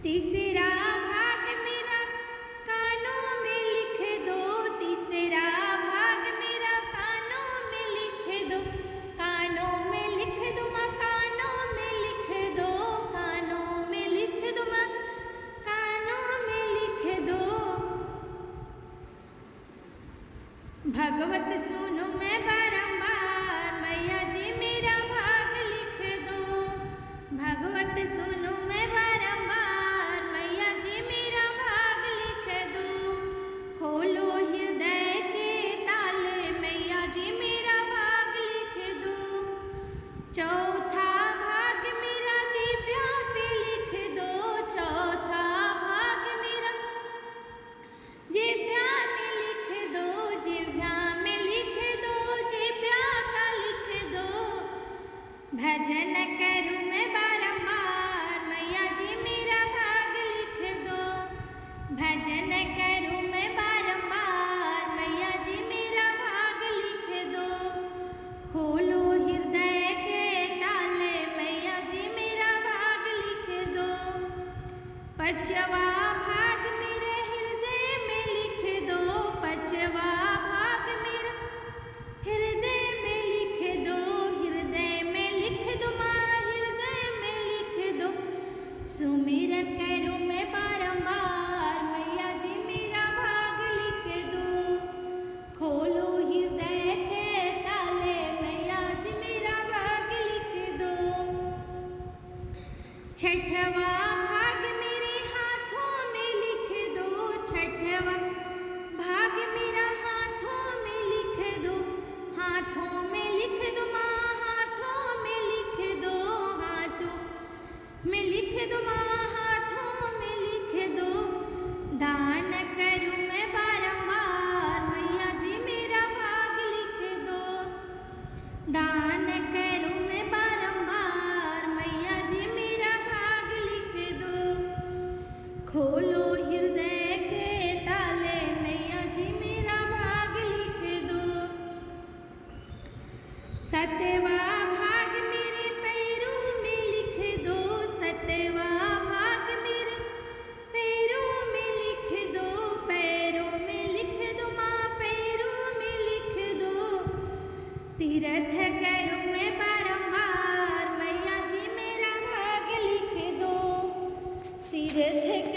तीसरा भाग मेरा कानों में लिख दो, तीसरा भाग मेरा कानों में लिख दो, कानों में लिख दो माँ, कानों में लिख दो, कानों में लिख दो माँ, कानों में लिख दो। भगवत सुनो मैं बारंबार, मैया जी मेरा भाग लिख दो। भगवत सुनो मैं बारंबार, मैया जी मेरा भाग लिख दो। खोलो हृदय के ताले, मैया जी मेरा भाग लिख दो। चौथा भाग मेरा जिह्वा पे लिख दो, चौथा भाग मेरा जिह्वा में लिख दो, जिह्वा में लिख दो, जिह्वा का लिख दो। भजन करूँ मैं बारंबार, मैया जी मेरा भाग लिख दो। भजन करूँ मैं बारंबार, मैया जी मेरा भाग लिख दो। खोलो हृदय के ताले, मैया जी मेरा भाग लिख दो। पांचवा भाग मेरे हृदय में लिख दो, पांचवा भाग मेरा हृदय में लिख दो, हृदय में लिख दो माँ, हृदय में लिख दो। सुमिरन करूँ मैं बारंबार, मैया जी मेरा भाग लिख दो। खोलो हृदय के ताले, मैया जी मेरा भाग लिख दो। छठवा भाग मेरे हाथों में लिख दो, छठवा भाग मेरा हाथों में लिख दो, हाथों में लिख दो माँ, हाथों में लिख दो, हाथों में लिख दो माँ, हाथों में लिख दो। दान करूँ मैं बारंबार, मैया जी मेरा भाग लिख दो। दान करूँ मैं बारंबार, मैया जी मेरा भाग लिख दो। खोलो हृदय के ताले, मैया जी मेरा भाग लिख दो। सतवा भाग मेरे पैरों में लिख दो, सतवा भाग मेरे पैरों में लिख दो, पैरों में लिख दो माँ, पैरों में लिख दो। तीर्थ करूँ मैं बारंबार, मैया जी मेरा भाग लिख दो। तीर्थ